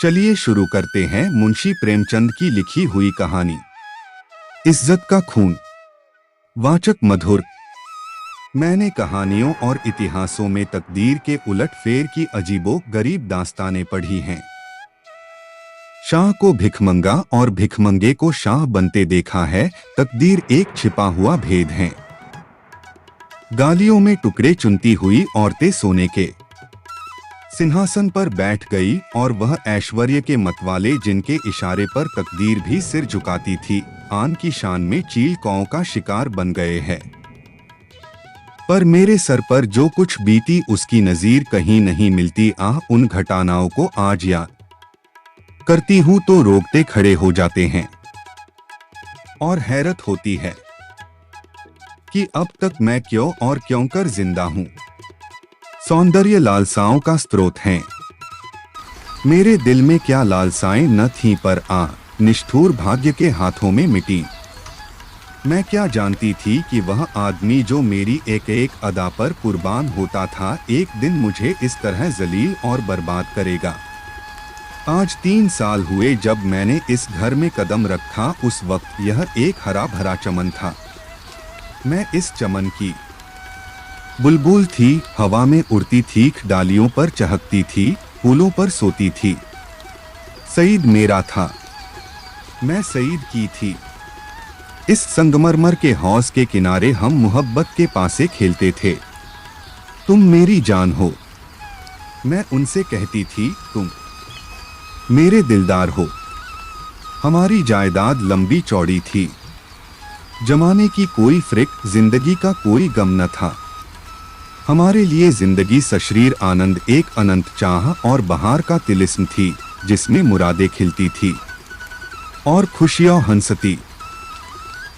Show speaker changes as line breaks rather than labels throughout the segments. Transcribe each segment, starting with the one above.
चलिए शुरू करते हैं मुंशी प्रेमचंद की लिखी हुई कहानी इज्जत का खून। वाचक मधुर। मैंने कहानियों और इतिहासों में तकदीर के उलट-फेर की अजीबो गरीब दास्तानें पढ़ी हैं। शाह को भिखमंगा और भिखमंगे को शाह बनते देखा है। तकदीर एक छिपा हुआ भेद है। गालियों में टुकड़े चुनती हुई औरतें सोने के सिंहासन पर बैठ गई और वह ऐश्वर्य के मतवाले जिनके इशारे पर तकदीर भी सिर झुकाती थी, आन की शान में चील कौओं का शिकार बन गए हैं। पर मेरे सर पर जो कुछ बीती उसकी नजीर कहीं नहीं मिलती। उन घटनाओं को आज याद करती हूं तो रोकते खड़े हो जाते हैं और हैरत होती है कि अब तक मैं क्यों और क्यों कर जिंदा हूं। सौंदर्य लालसाओं का स्रोत हैं। मेरे दिल में क्या लालसाएं न थीं पर निष्ठुर भाग्य के हाथों में मिटी। मैं क्या जानती थी कि वह आदमी जो मेरी एक एक अदा पर कुर्बान होता था एक दिन मुझे इस तरह जलील और बर्बाद करेगा। आज 3 साल हुए जब मैंने इस घर में कदम रखा। उस वक्त यह एक हरा भरा चमन था। मैं इस चमन की बुलबुल थी, हवा में उड़ती थी, डालियों पर चहकती थी, फूलों पर सोती थी। सईद मेरा था, मैं सईद की थी। इस संगमरमर के हौज के किनारे हम मोहब्बत के पासे खेलते थे। तुम मेरी जान हो, मैं उनसे कहती थी, तुम मेरे दिलदार हो। हमारी जायदाद लंबी चौड़ी थी। जमाने की कोई फिक्र, जिंदगी का कोई गम न था। हमारे लिए जिंदगी सशरीर आनंद, एक अनंत चाह और बहार का तिलिस्म थी जिसमें मुरादें खिलती थी और खुशियां हंसती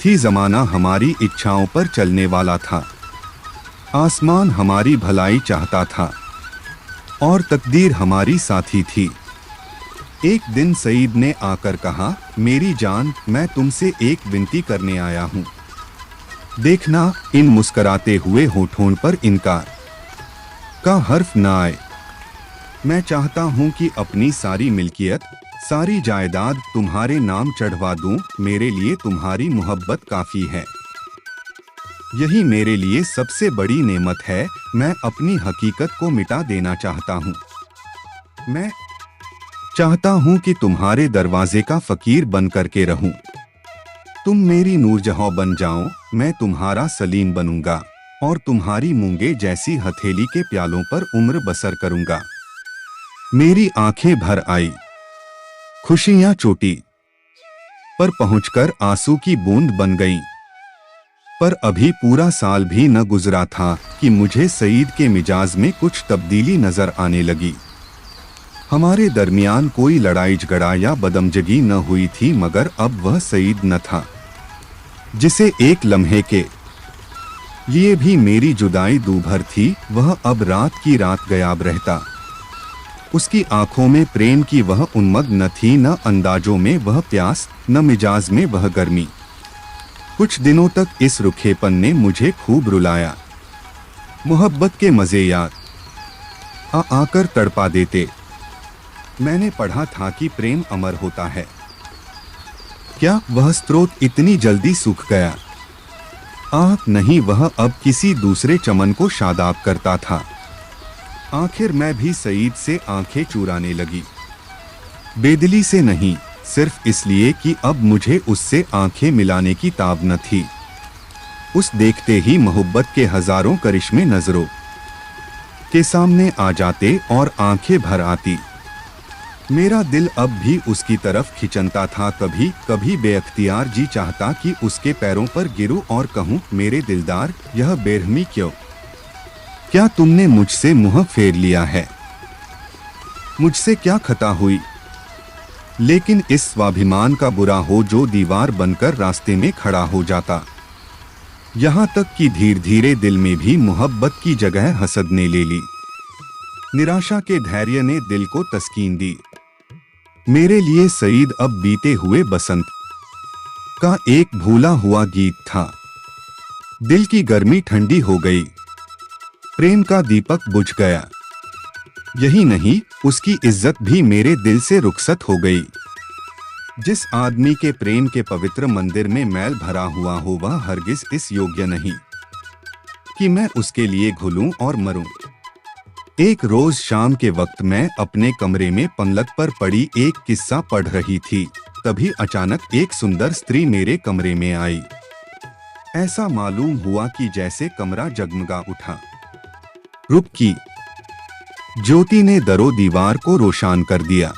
थी। जमाना हमारी इच्छाओं पर चलने वाला था। आसमान हमारी भलाई चाहता था और तकदीर हमारी साथी थी। एक दिन सईद ने आकर कहा, मेरी जान, मैं तुमसे एक विनती करने आया हूं। देखना इन मुस्कराते हुए होठों पर इनकार का हर्फ न आए। मैं चाहता हूं कि अपनी सारी मिल्कियत, सारी जायदाद तुम्हारे नाम चढ़वा दूं। मेरे लिए तुम्हारी मोहब्बत काफी है। यही मेरे लिए सबसे बड़ी नेमत है। मैं अपनी हकीकत को मिटा देना चाहता हूं। मैं चाहता हूं कि तुम्हारे दरवाजे का फकीर बन करके रहूं। तुम मेरी नूरजहां बन जाओ, मैं तुम्हारा सलीम बनूंगा और तुम्हारी मूंगे जैसी हथेली के प्यालों पर उम्र बसर करूंगा। मेरी आंखें भर आई, खुशियां चोटी पर पहुंचकर आंसू की बूंद बन गईं। पर अभी पूरा साल भी न गुजरा था कि मुझे सईद के मिजाज में कुछ तब्दीली नजर आने लगी। हमारे दरमियान कोई लड़ाई झगड़ा या बदमजगी न हुई थी, मगर अब वह सईद न था जिसे एक लम्हे के लिए भी मेरी जुदाई दूभर थी। वह अब रात की रात गायब रहता। उसकी आंखों में प्रेम की वह उन्मग न थी, न अंदाजों में वह प्यास, न मिजाज में वह गर्मी। कुछ दिनों तक इस रुखेपन ने मुझे खूब रुलाया। मोहब्बत के मजे याद आकर तड़पा देते। मैंने पढ़ा था कि प्रेम अमर होता है। क्या वह स्रोत इतनी जल्दी सूख गया? नहीं, वह अब किसी दूसरे चमन को शादाब करता था। आखिर मैं भी सईद से आंखें चुराने लगी। बेदिली से नहीं, सिर्फ इसलिए कि अब मुझे उससे आंखें मिलाने की ताब न थी। उस देखते ही मोहब्बत के हजारों करिश्मे नजरों के सामने आ जाते और आंखें भर आती। मेरा दिल अब भी उसकी तरफ खिंचता था। कभी कभी बेअख्तियार जी चाहता कि उसके पैरों पर गिरूं और कहूं, मेरे दिलदार, यह बेरहमी क्यों? क्या तुमने मुझसे मुंह फेर लिया है? मुझसे क्या खता हुई? लेकिन इस स्वाभिमान का बुरा हो जो दीवार बनकर रास्ते में खड़ा हो जाता। यहाँ तक कि धीरे धीरे दिल में भी मोहब्बत की जगह हसद ने ले ली। निराशा के धैर्य ने दिल को तस्कीन दी। मेरे लिए सईद अब बीते हुए बसंत का एक भूला हुआ गीत था। दिल की गर्मी ठंडी हो गई, प्रेम का दीपक बुझ गया। यही नहीं, उसकी इज्जत भी मेरे दिल से रुखसत हो गई। जिस आदमी के प्रेम के पवित्र मंदिर में मैल भरा हुआ हो, वह हरगिज इस योग्य नहीं कि मैं उसके लिए घुलूं और मरूं। एक रोज शाम के वक्त मैं अपने कमरे में पलंग पर पड़ी एक किस्सा पढ़ रही थी। तभी अचानक एक सुंदर स्त्री मेरे कमरे में आई। ऐसा मालूम हुआ कि जैसे कमरा जगमगा उठा। रूप की ज्योति ने दरो दीवार को रोशन कर दिया।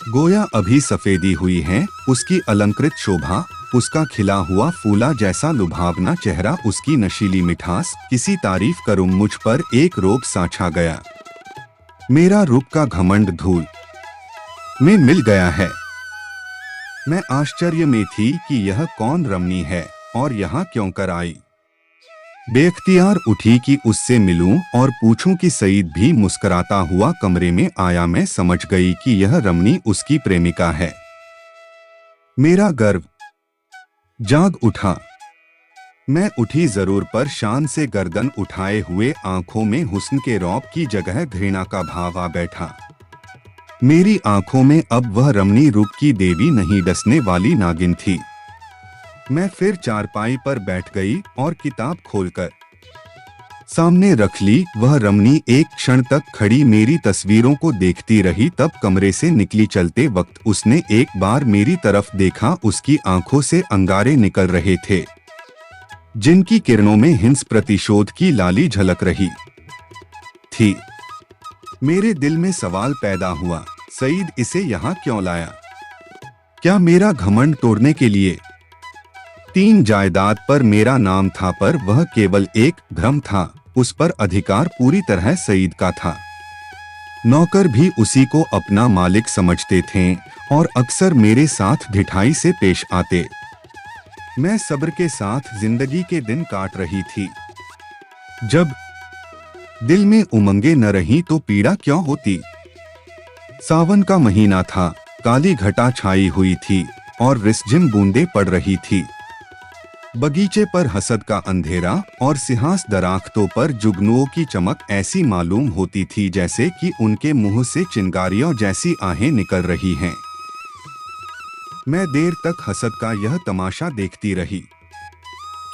गोया अभी सफेदी हुई है उसकी अलंकृत शोभा, उसका खिला हुआ फूला जैसा लुभावना चेहरा, उसकी नशीली मिठास, किसी तारीफ करूं मुझ पर एक रोग सा छा गया। मेरा रूप का घमंड धूल में मिल गया है। मैं आश्चर्य में थी कि यह कौन रमणी है और यहाँ क्यों कर आई। बेख्तियार उठी कि उससे मिलूं और पूछूं कि सईद भी मुस्कुराता हुआ कमरे में आया। मैं समझ गई कि यह रमणी उसकी प्रेमिका है। मेरा गर्व जाग उठा। मैं उठी जरूर, पर शान से गर्दन उठाए हुए आंखों में हुस्न के रौब की जगह घृणा का भाव आ बैठा। मेरी आंखों में अब वह रमणी रूप की देवी नहीं, डसने वाली नागिन थी। मैं फिर चारपाई पर बैठ गई और किताब खोलकर सामने रख ली। वह रमणी एक क्षण तक खड़ी मेरी तस्वीरों को देखती रही, तब कमरे से निकली। चलते वक्त उसने एक बार मेरी तरफ देखा। उसकी आंखों से अंगारे निकल रहे थे, जिनकी किरणों में हिंस प्रतिशोध की लाली झलक रही थी। मेरे दिल में सवाल पैदा हुआ, सईद इसे यहाँ क्यों लाया? क्या मेरा घमंड तोड़ने के लिए? 3 जायदाद पर मेरा नाम था, पर वह केवल एक भ्रम था। उस पर अधिकार पूरी तरह सईद का था। नौकर भी उसी को अपना मालिक समझते थे और अक्सर मेरे साथ ढिठाई से पेश आते। मैं सब्र के साथ जिंदगी के दिन काट रही थी। जब दिल में उमंगे न रही तो पीड़ा क्यों होती? सावन का महीना था, काली घटा छाई हुई थी और रिसझिम बूंदें पड़ रही थी। बगीचे पर हसद का अंधेरा और सिंहास दराख्तों पर जुगनुओं की चमक ऐसी मालूम होती थी जैसे कि उनके मुंह से चिंगारियों जैसी आहें निकल रही हैं। मैं देर तक हसद का यह तमाशा देखती रही।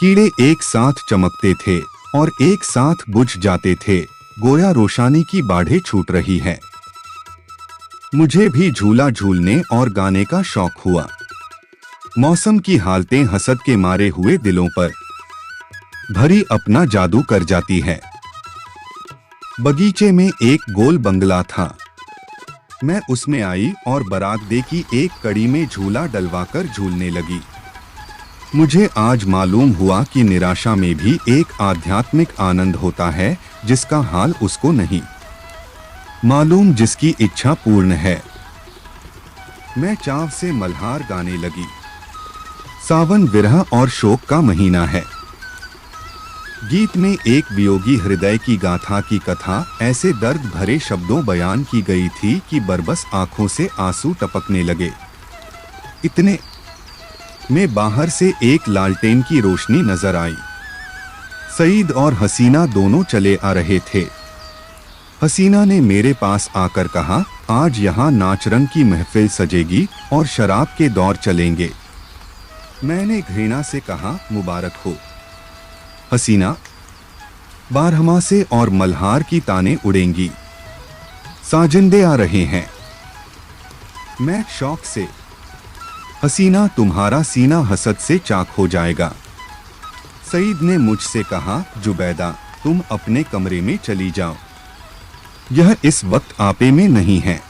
कीड़े एक साथ चमकते थे और एक साथ बुझ जाते थे, गोया रोशनी की बाढ़ें छूट रही है। मुझे भी झूला झूलने और गाने का शौक हुआ। मौसम की हालतें हसद के मारे हुए दिलों पर भरी अपना जादू कर जाती है। बगीचे में एक गोल बंगला था। मैं उसमें आई और बारात दे की एक कड़ी में झूला डलवाकर झूलने लगी। मुझे आज मालूम हुआ कि निराशा में भी एक आध्यात्मिक आनंद होता है जिसका हाल उसको नहीं मालूम, जिसकी इच्छा पूर्ण है। मैं चाव से मल्हार गाने लगी। सावन विरह और शोक का महीना है। गीत में एक वियोगी हृदय की गाथा की कथा ऐसे दर्द भरे शब्दों बयान की गई थी कि बरबस आंखों से आंसू टपकने लगे। इतने में बाहर से एक लालटेन की रोशनी नजर आई। सईद और हसीना दोनों चले आ रहे थे। हसीना ने मेरे पास आकर कहा, आज यहाँ नाच रंग की महफिल सजेगी और शराब के दौर चलेंगे। मैंने घृणा से कहा, मुबारक हो हसीना, बारहमासे और मल्हार की ताने उड़ेंगी, साजिंदे आ रहे हैं। मैं शौक से, हसीना तुम्हारा सीना हसद से चाक हो जाएगा। सईद ने मुझसे कहा, जुबैदा तुम अपने कमरे में चली जाओ, यह इस वक्त आपे में नहीं है।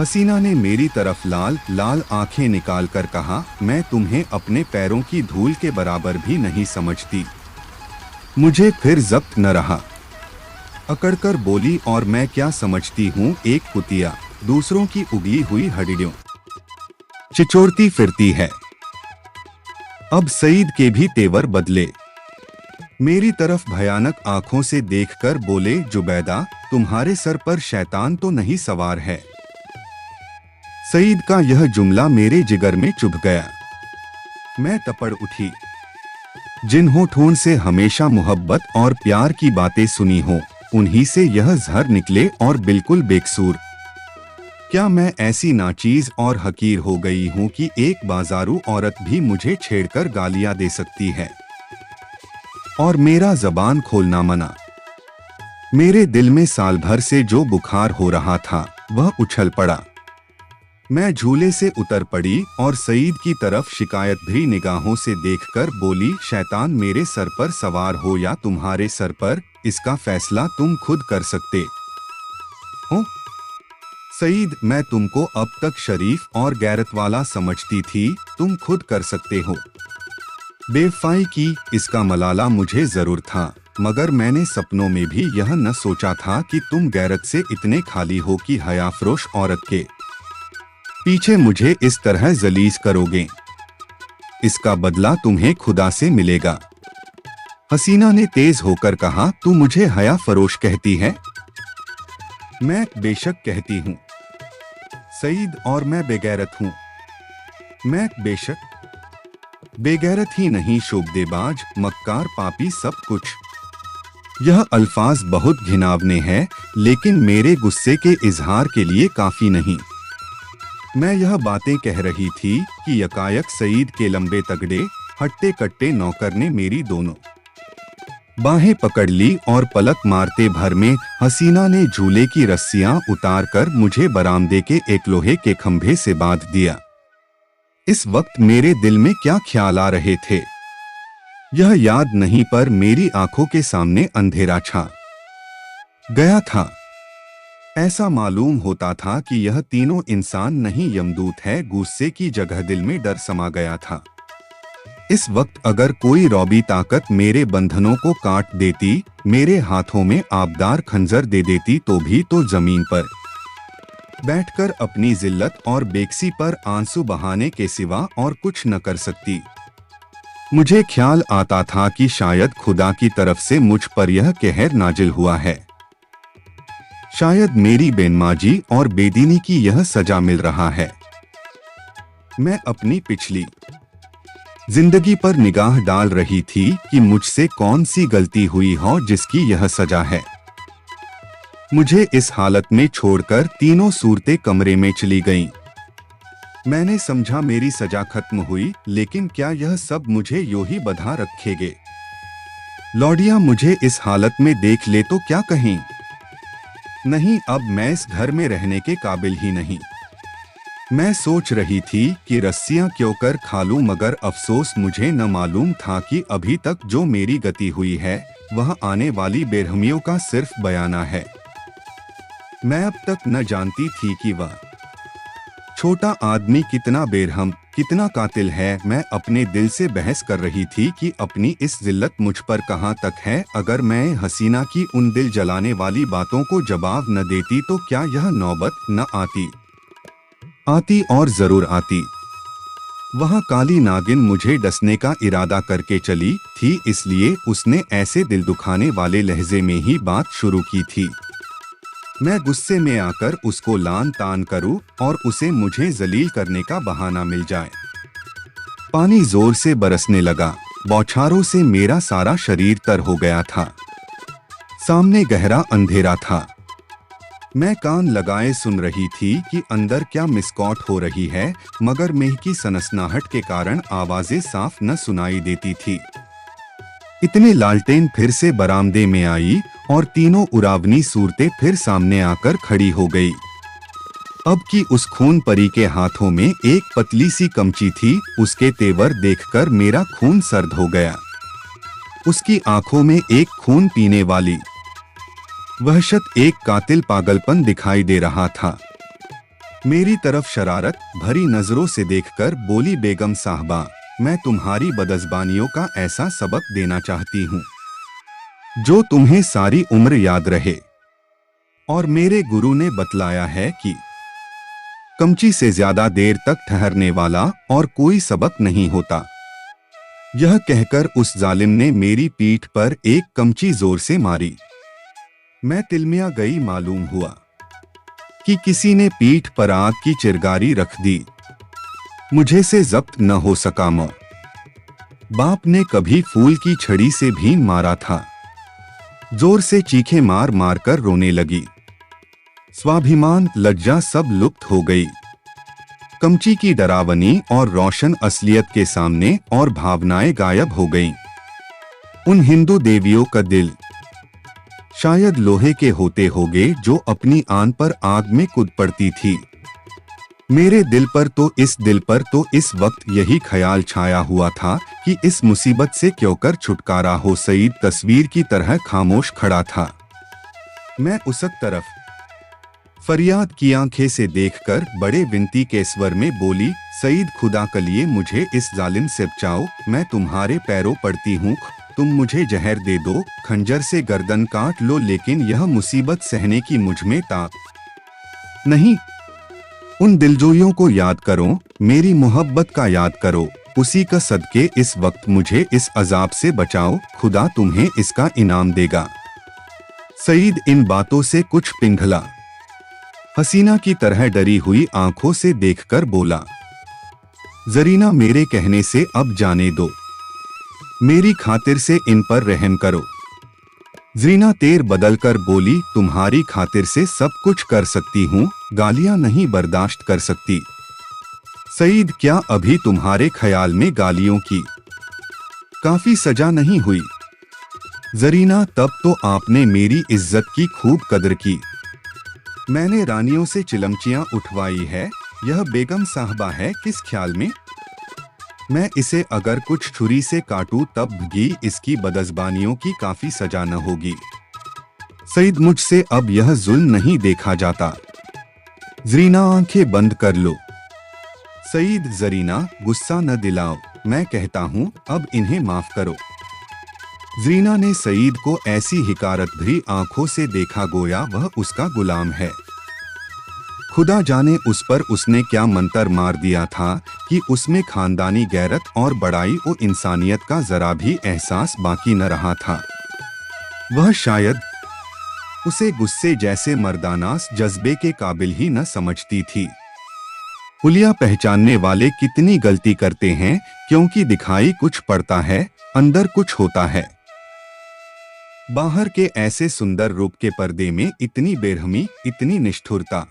हसीना ने मेरी तरफ लाल लाल आंखें निकालकर कहा, मैं तुम्हें अपने पैरों की धूल के बराबर भी नहीं समझती। मुझे फिर जब्त न रहा। अकड़कर बोली, और मैं क्या समझती हूँ, एक कुतिया दूसरों की उगली हुई हड्डियों चिचोड़ती फिरती है। अब सईद के भी तेवर बदले। मेरी तरफ भयानक आंखों से देखकर बोले, जुबैदा तुम्हारे सर पर शैतान तो नहीं सवार है? सईद का यह जुमला मेरे जिगर में चुभ गया। मैं तपड़ उठी। जिन होठों से हमेशा मोहब्बत और प्यार की बातें सुनी हो, उन्हीं से यह जहर निकले और बिल्कुल बेकसूर। क्या मैं ऐसी नाचीज और हकीर हो गई हूँ कि एक बाजारू औरत भी मुझे छेड़कर गालियां दे सकती है और मेरा जबान खोलना मना। मेरे दिल में साल भर से जो बुखार हो रहा था वह उछल पड़ा। मैं झूले से उतर पड़ी और सईद की तरफ शिकायत भरी निगाहों से देखकर बोली, शैतान मेरे सर पर सवार हो या तुम्हारे सर पर, इसका फैसला तुम खुद कर सकते हो। सईद, मैं तुमको अब तक शरीफ और गैरत वाला समझती थी, तुम खुद कर सकते हो। बेवफाई की, इसका मलाला मुझे जरूर था, मगर मैंने सपनों में भी यह न सोचा था कि तुम गैरत से इतने खाली हो कि हयाफरोश औरत के पीछे मुझे इस तरह जलीज करोगे। इसका बदला तुम्हें खुदा से मिलेगा। हसीना ने तेज होकर कहा, तू मुझे हया फरोश कहती है? मैं बेशक कहती हूँ सईद, और मैं बेगैरत हूँ। मैं बेगैरत ही नहीं, शोबदेबाज, मक्कार, पापी, सब कुछ। यह अल्फाज बहुत घिनावने हैं, लेकिन मेरे गुस्से के इजहार के लिए काफी नहीं। मैं यह बातें कह रही थी कि यकायक सईद के लंबे तगड़े हट्टे कट्टे नौकर ने मेरी दोनों बाहें पकड़ ली और पलक मारते भर में हसीना ने झूले की रस्सियां उतारकर मुझे बरामदे के एक लोहे के खंभे से बांध दिया। इस वक्त मेरे दिल में क्या ख्याल आ रहे थे यह याद नहीं, पर मेरी आंखों के सामने अंधेरा छा गया था। ऐसा मालूम होता था कि यह तीनों इंसान नहीं यमदूत है। गुस्से की जगह दिल में डर समा गया था। इस वक्त अगर कोई रौबी ताकत मेरे बंधनों को काट देती, मेरे हाथों में आबदार खंजर दे देती, तो भी तो जमीन पर बैठकर अपनी जिल्लत और बेकसी पर आंसू बहाने के सिवा और कुछ न कर सकती। मुझे ख्याल आता था कि शायद खुदा की तरफ से मुझ पर यह कहर नाजिल हुआ है। शायद मेरी बेनमाजी और बेदीनी की यह सजा मिल रहा है। मैं अपनी पिछली जिंदगी पर निगाह डाल रही थी कि मुझसे कौन सी गलती हुई हो जिसकी यह सजा है। मुझे इस हालत में छोड़कर तीनों सूरतें कमरे में चली गईं। मैंने समझा मेरी सजा खत्म हुई, लेकिन क्या यह सब मुझे यूं ही बंधा रखेंगे? लौडिया मुझे इस हालत में देख ले तो क्या कहें? नहीं, अब मैं इस घर में रहने के काबिल ही नहीं। मैं सोच रही थी कि रस्सियां क्यों कर खा लूं, मगर अफसोस मुझे न मालूम था कि अभी तक जो मेरी गति हुई है वह आने वाली बेरहमियों का सिर्फ बयाना है। मैं अब तक न जानती थी कि वह छोटा आदमी कितना बेरहम, कितना कातिल है। मैं अपने दिल से बहस कर रही थी कि अपनी इस जिल्लत मुझ पर कहाँ तक है। अगर मैं हसीना की उन दिल जलाने वाली बातों को जवाब न देती तो क्या यह नौबत न आती और जरूर आती। वहाँ काली नागिन मुझे डसने का इरादा करके चली थी, इसलिए उसने ऐसे दिल दुखाने वाले लहजे में ही बात शुरू की थी। मैं गुस्से में आकर उसको लान तान करूं और उसे मुझे जलील करने का बहाना मिल जाए। पानी जोर से बरसने लगा। बौछारों से मेरा सारा शरीर तर हो गया था। सामने गहरा अंधेरा था। मैं कान लगाए सुन रही थी कि अंदर क्या मिसकॉट हो रही है, मगर मेह की सनसनाहट के कारण आवाजें साफ न सुनाई देती थी। इतने लालटेन फिर से बरामदे में आई और तीनों उरावनी सूरतें फिर सामने आकर खड़ी हो गई। अब की उस खून परी के हाथों में एक पतली सी कमची थी। उसके तेवर देखकर मेरा खून सर्द हो गया। उसकी आंखों में एक खून पीने वाली वहशत, एक कातिल पागलपन दिखाई दे रहा था। मेरी तरफ शरारत भरी नजरों से देखकर बोली, बेगम साहबा, मैं तुम्हारी बदज़बानियों का ऐसा सबक देना चाहती हूँ जो तुम्हें सारी उम्र याद रहे। और मेरे गुरु ने बतलाया है कि कमची से ज्यादा देर तक ठहरने वाला और कोई सबक नहीं होता। यह कहकर उस जालिम ने मेरी पीठ पर एक कमची जोर से मारी। मैं तिलमिया गई। मालूम हुआ कि किसी ने पीठ पर आग की चिरगारी रख दी। मुझे से जब्त न हो सका। बाप ने कभी फूल की छड़ी से भी मारा था। जोर से चीखें मार मार कर रोने लगी। स्वाभिमान लज्जा सब लुप्त हो गई। कमची की डरावनी और रोशन असलियत के सामने और भावनाएं गायब हो गईं। उन हिंदू देवियों का दिल शायद लोहे के होते होंगे जो अपनी आन पर आग में कूद पड़ती थी। मेरे दिल पर तो इस वक्त यही ख्याल छाया हुआ था कि इस मुसीबत से क्यों कर छुटकारा हो। सईद तस्वीर की तरह खामोश खड़ा था। मैं उसक तरफ फरियाद की आंखें से देखकर बड़े विनती के स्वर में बोली, सईद खुदा के लिए मुझे इस जालिम से बचाओ, मैं तुम्हारे पैरों पड़ती हूँ, तुम मुझे जहर दे दो, खंजर से गर्दन काट लो, लेकिन यह मुसीबत सहने की मुझ में ताकत नहीं। उन दिलजोइयों को याद करो, मेरी मोहब्बत का याद करो, उसी का सदके इस वक्त मुझे इस अजाब से बचाओ, खुदा तुम्हें इसका इनाम देगा। सईद इन बातों से कुछ पिघला, हसीना की तरह डरी हुई आंखों से देखकर बोला, जरीना मेरे कहने से अब जाने दो, मेरी खातिर से इन पर रहम करो। जरीना तेर बदल कर बोली, तुम्हारी खातिर से सब कुछ कर सकती हूँ, गालियां नहीं बर्दाश्त कर सकती। सईद क्या अभी तुम्हारे ख्याल में गालियों की काफी सजा नहीं हुई? जरीना तब तो आपने मेरी इज्जत की खूब कदर की। मैंने रानियों से चिलमचियां उठवाई है, यह बेगम साहबा है किस ख्याल में? मैं इसे अगर कुछ छुरी से काटूं तब भी इसकी बदज़बानियों की काफी सजा न होगी। सईद मुझसे अब यह जुल्म नहीं देखा जाता। जरीना आंखें बंद कर लो। सईद जरीना गुस्सा न दिलाओ, मैं कहता हूँ अब इन्हें माफ करो। जरीना ने सईद को ऐसी हिकारत भरी आंखों से देखा गोया वह उसका गुलाम है। खुदा जाने उस पर उसने क्या मंतर मार दिया था कि उसमें खानदानी गैरत और बड़ाई और इंसानियत का जरा भी एहसास बाकी न रहा था। वह शायद उसे गुस्से जैसे मर्दानास जज्बे के काबिल ही न समझती थी। हुलिया पहचानने वाले कितनी गलती करते हैं, क्योंकि दिखाई कुछ पड़ता है, अंदर कुछ होता है। बाहर के ऐसे सुंदर रूप के पर्दे में इतनी बेरहमी, इतनी निष्ठुरता।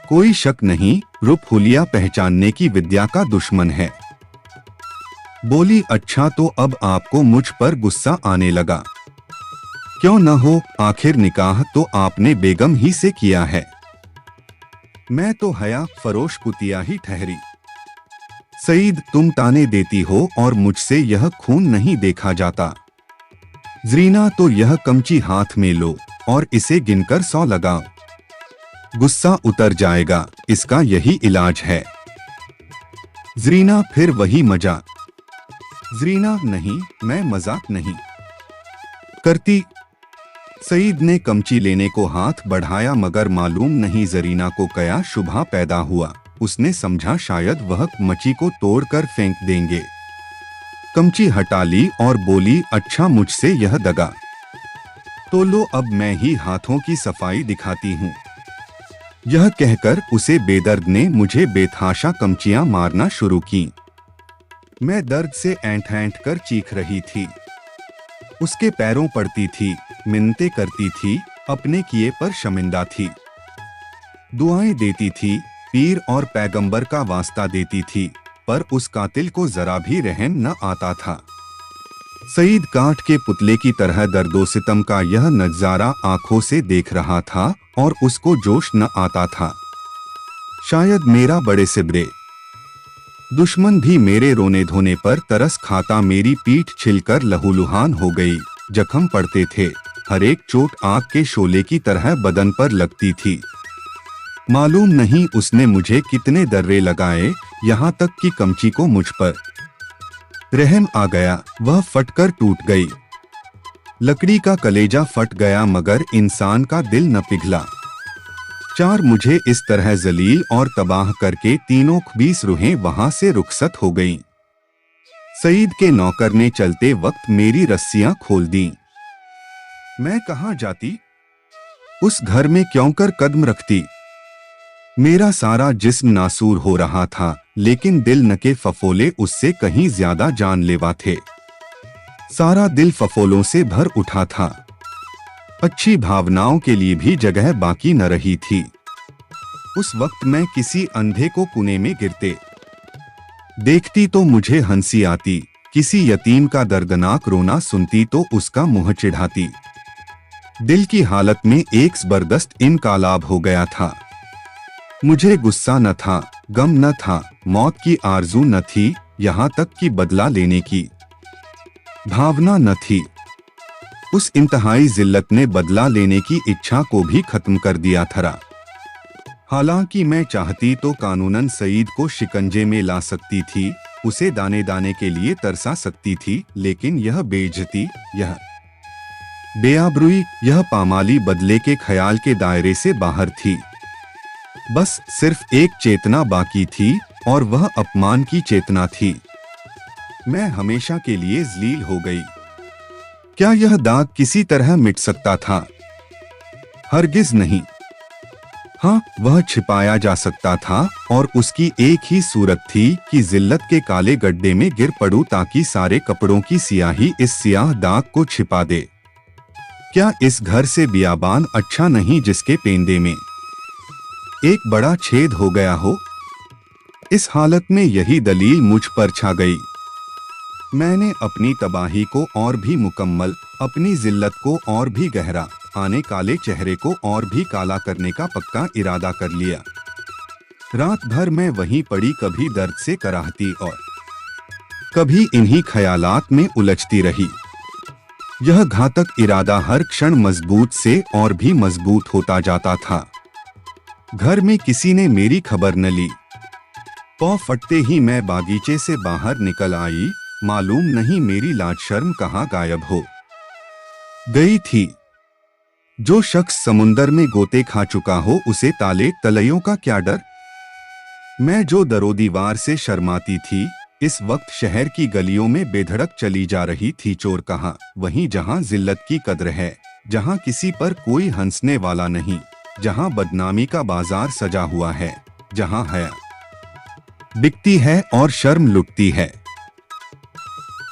कोई शक नहीं, रूप हुलिया पहचानने की विद्या का दुश्मन है। बोली, अच्छा तो अब आपको मुझ पर गुस्सा आने लगा? क्यों न हो, आखिर निकाह तो आपने बेगम ही से किया है। मैं तो हया फरोश कुतिया ही ठहरी। सईद तुम ताने देती हो और मुझसे यह खून नहीं देखा जाता। जरीना तो यह कमची हाथ में लो और इसे गिनकर 100 लगाओ, गुस्सा उतर जाएगा, इसका यही इलाज है। जरीना फिर वही मजाक। जरीना नहीं, मैं मजाक नहीं करती। सईद ने कमची लेने को हाथ बढ़ाया, मगर मालूम नहीं जरीना को क्या शुभा पैदा हुआ। उसने समझा शायद वह मची को तोड़कर फेंक देंगे। कमची हटा ली और बोली, अच्छा मुझसे यह दगा तो लो, अब मैं ही हाथों की सफाई दिखाती हूँ। यह कहकर उसे बेदर्द ने मुझे बेतहाशा कमचियां मारना शुरू की। मैं दर्द से ऐंठ ऐंठ कर चीख रही थी। उसके पैरों पड़ती थी, मिन्नतें करती थी, अपने किए पर शर्मिंदा थी। दुआएं देती थी, पीर और पैगंबर का वास्ता देती थी, पर उस कातिल को जरा भी रहम न आता था। सईद काठ के पुतले की तरह दर्दो सितम का यह नजारा आंखों से देख रहा था और उसको जोश न आता था। शायद मेरा बड़े सिबरे दुश्मन भी मेरे रोने धोने पर तरस खाता। मेरी पीठ छिलकर लहूलुहान हो गई, जख्म पड़ते थे, हर एक चोट आग के शोले की तरह बदन पर लगती थी। मालूम नहीं उसने मुझे कितने दर्रे लगाए, यहाँ तक कि कमची को मुझ पर रहम आ गया, वह फटकर टूट गई। लकड़ी का कलेजा फट गया मगर इंसान का दिल न पिघला। चार मुझे इस तरह जलील और तबाह करके तीनों 20 रूहें वहां से रुखसत हो गईं। सईद के नौकर ने चलते वक्त मेरी रस्सियां खोल दी। मैं कहां जाती, उस घर में क्यों कर कदम रखती। मेरा सारा जिस्म नासूर हो रहा था, लेकिन दिल न के फफोले उससे कहीं ज्यादा जानलेवा थे। सारा दिल फफोलों से भर उठा था। अच्छी भावनाओं के लिए भी जगह बाकी न रही थी। उस वक्त मैं किसी अंधे को कुएं में गिरते देखती तो मुझे हंसी आती, किसी यतीम का दर्दनाक रोना सुनती तो उसका मुंह चिढ़ाती। दिल की हालत में एक जबरदस्त इनकलाब हो गया था। मुझे गुस्सा न था, गम न था, मौत की आरजू न थी, यहाँ तक कि बदला लेने की भावना न थी। उस इंतहाई जिल्लत ने बदला लेने की इच्छा को भी खत्म कर दिया था। हालांकि मैं चाहती तो कानूनन सईद को शिकंजे में ला सकती थी, उसे दाने दाने के लिए तरसा सकती थी, लेकिन यह बेइज्जती, यह बेआबरूई, यह पामाली बदले के ख्याल के दायरे से बाहर थी। बस सिर्फ एक चेतना बाकी थी और वह अपमान की चेतना थी। मैं हमेशा के लिए जलील हो गई। क्या यह दाग किसी तरह मिट सकता था? हरगिज नहीं। हाँ, वह छिपाया जा सकता था और उसकी एक ही सूरत थी कि जिल्लत के काले गड्ढे में गिर पड़ूं ताकि सारे कपड़ों की सियाही इस सियाह दाग को छिपा दे। क्या इस घर से बियाबान अच्छा नहीं जिसके पेंदे में एक बड़ा छेद हो गया हो? इस हालत में यही दलील मुझ पर छा गई। मैंने अपनी तबाही को और भी मुकम्मल, अपनी जिल्लत को और भी गहरा, आने काले चेहरे को और भी काला करने का पक्का इरादा कर लिया। रात भर मैं वहीं पड़ी, कभी दर्द से कराहती और कभी इन्हीं ख्यालात में उलझती रही। यह घातक इरादा हर क्षण मजबूत से और भी मजबूत होता जाता था। घर में किसी ने मेरी खबर न ली। पौ फटते ही मैं बागीचे से बाहर निकल आई। मालूम नहीं मेरी लाज शर्म कहाँ गायब हो गई थी। जो शख्स समुंदर में गोते खा चुका हो उसे ताले तलैयों का क्या डर। मैं जो दरोदीवार से शर्माती थी, इस वक्त शहर की गलियों में बेधड़क चली जा रही थी। चोर कहाँ? वहीं जहाँ जिल्लत की कद्र है, जहाँ किसी पर कोई हंसने वाला नहीं, जहाँ बदनामी का बाजार सजा हुआ है, जहाँ हया बिकती है और शर्म लुटती है।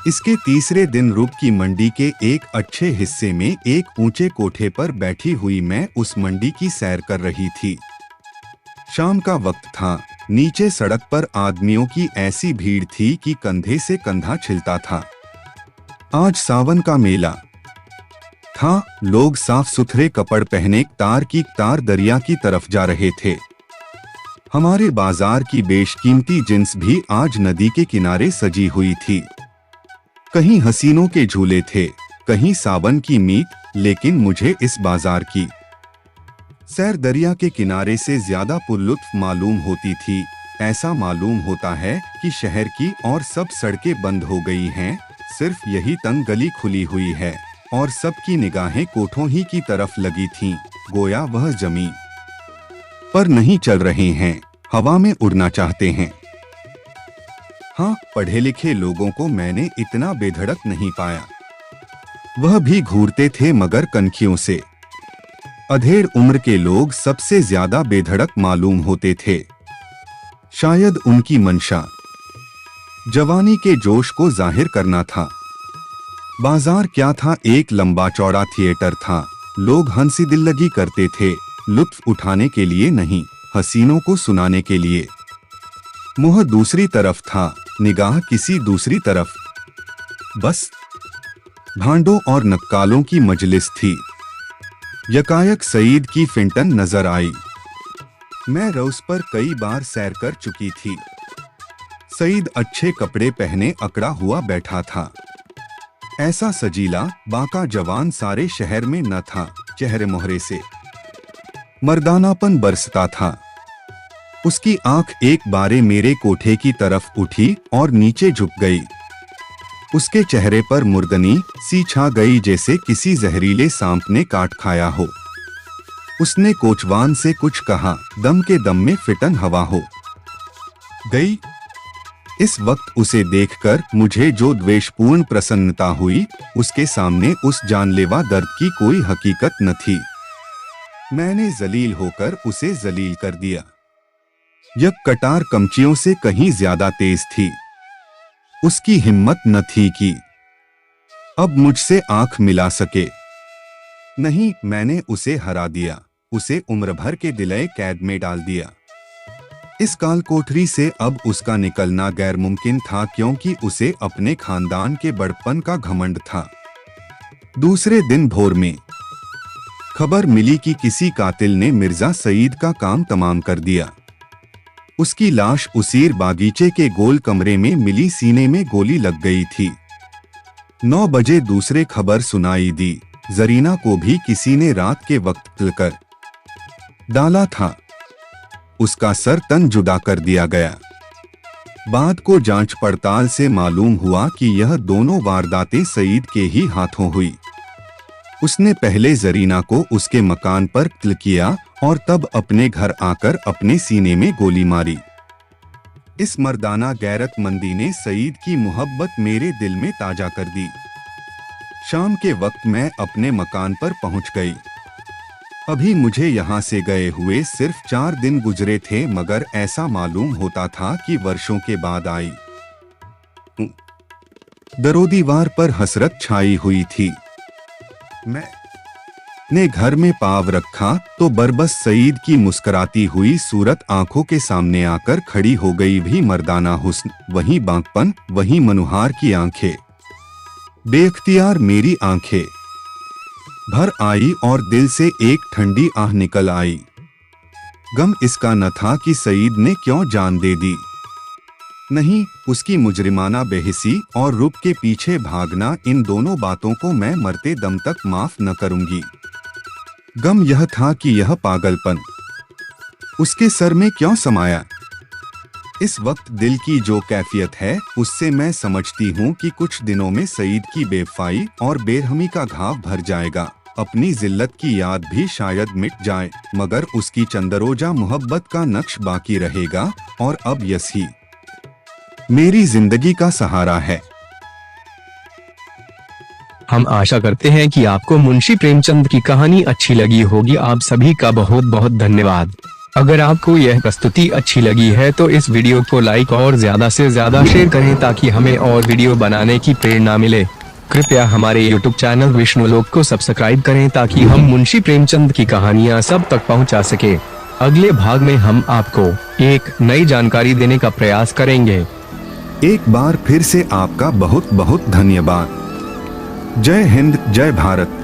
इसके तीसरे दिन रुक की मंडी के एक अच्छे हिस्से में एक ऊंचे कोठे पर बैठी हुई मैं उस मंडी की सैर कर रही थी। शाम का वक्त था। नीचे सड़क पर आदमियों की ऐसी भीड़ थी कि कंधे से कंधा छिलता था। आज सावन का मेला था। लोग साफ सुथरे कपड़ पहने तार की तार दरिया की तरफ जा रहे थे। हमारे बाजार की बेशकीमती जिन्स भी आज नदी के किनारे सजी हुई थी। कहीं हसीनों के झूले थे, कहीं सावन की मीत, लेकिन मुझे इस बाजार की सैर दरिया के किनारे से ज्यादा पुरलुत्फ मालूम होती थी। ऐसा मालूम होता है कि शहर की और सब सड़कें बंद हो गई हैं, सिर्फ यही तंग गली खुली हुई है और सबकी निगाहें कोठों ही की तरफ लगी थीं, गोया वह जमीन पर नहीं चल रहे हैं, हवा में उड़ना चाहते हैं। हाँ, पढ़े लिखे लोगों को मैंने इतना बेधड़क नहीं पाया। वह भी घूरते थे मगर कनखियों से। अधेड़ उम्र के लोग सबसे ज्यादा बेधड़क मालूम होते थे। शायद उनकी मंशा जवानी के जोश को जाहिर करना था। बाजार क्या था, एक लंबा चौड़ा थिएटर था। लोग हंसी दिल्लगी करते थे, लुत्फ उठाने के लिए नहीं, हसीनों को सुनाने के लिए। मुंह दूसरी तरफ था, निगाह किसी दूसरी तरफ। बस भांडों और नक्कालों की मजलिस थी। यकायक सईद की फिंटन नजर आई। मैं रोज पर कई बार सैर कर चुकी थी। सईद अच्छे कपड़े पहने अकड़ा हुआ बैठा था। ऐसा सजीला बाका जवान सारे शहर में न था। चेहरे मोहरे से मर्दानापन बरसता था। उसकी आंख एक बारे मेरे कोठे की तरफ उठी और नीचे झुक गई। उसके चेहरे पर मुर्दनी सी छा गई, जैसे किसी जहरीले सांप ने काट खाया हो। उसने कोचवान से कुछ कहा, दम के दम में फिटन हवा हो गई। इस वक्त उसे देखकर मुझे जो द्वेषपूर्ण प्रसन्नता हुई, उसके सामने उस जानलेवा दर्द की कोई हकीकत न थी। मैंने जलील होकर उसे जलील कर दिया। यह कटार कमचियों से कहीं ज्यादा तेज थी। उसकी हिम्मत न थी कि अब मुझसे आंख मिला सके। नहीं, मैंने उसे हरा दिया, उसे उम्र भर के दिलय कैद में डाल दिया। इस काल कोठरी से अब उसका निकलना गैर मुमकिन था, क्योंकि उसे अपने खानदान के बड़पन का घमंड था। दूसरे दिन भोर में खबर मिली कि किसी कातिल ने मिर्जा सईद का काम तमाम कर दिया। उसकी लाश उसीर बागीचे के गोल कमरे में मिली, सीने में गोली लग गई थी। 9 बजे दूसरे खबर सुनाई दी, जरीना को भी किसी ने रात के वक्त तलकर डाला था। उसका सर तन जुदा कर दिया गया। बाद को जांच पड़ताल से मालूम हुआ कि यह दोनों वारदातें सईद के ही हाथों हुई। उसने पहले जरीना को उसके मकान पर कत्ल किया और तब अपने घर आकर अपने सीने में गोली मारी। इस मर्दाना गैरतमंदी ने सईद की मोहब्बत मेरे दिल में ताजा कर दी। शाम के वक्त मैं अपने मकान पर पहुंच गई। अभी मुझे यहाँ से गए हुए सिर्फ 4 दिन गुजरे थे, मगर ऐसा मालूम होता था कि वर्षों के बाद आई। दरोदीवार पर हसरत छाई हुई थी। मैंने घर में पाँव रखा तो बरबस सईद की मुस्कुराती हुई सूरत आंखों के सामने आकर खड़ी हो गई। भी मर्दाना हुस्न, वही बांकपन, वही मनुहार की आंखें। बेख्तियार मेरी आंखें भर आई और दिल से एक ठंडी आह निकल आई। गम इसका न था कि सईद ने क्यों जान दे दी। नहीं, उसकी मुजरिमाना बेहिसी और रूप के पीछे भागना, इन दोनों बातों को मैं मरते दम तक माफ न करूंगी। गम यह था कि यह पागलपन उसके सर में क्यों समाया। इस वक्त दिल की जो कैफियत है, उससे मैं समझती हूँ कि कुछ दिनों में सईद की बेवफाई और बेरहमी का घाव भर जाएगा। अपनी जिल्लत की याद भी शायद मिट जाए, मगर उसकी चंदरोजा मोहब्बत का नक्श बाकी रहेगा। और अब यही मेरी जिंदगी का सहारा है।
हम आशा करते हैं कि आपको मुंशी प्रेमचंद की कहानी अच्छी लगी होगी। आप सभी का बहुत बहुत धन्यवाद। अगर आपको यह प्रस्तुति अच्छी लगी है तो इस वीडियो को लाइक और ज्यादा से ज्यादा शेयर करें, ताकि हमें और वीडियो बनाने की प्रेरणा मिले। कृपया हमारे YouTube चैनल विष्णुलोक को सब्सक्राइब करें, ताकि हम मुंशी प्रेमचंद की कहानियां सब तक पहुंचा सके। अगले भाग में हम आपको एक नई जानकारी देने का प्रयास करेंगे।
एक बार फिर से आपका बहुत बहुत धन्यवाद। जय हिंद, जय भारत।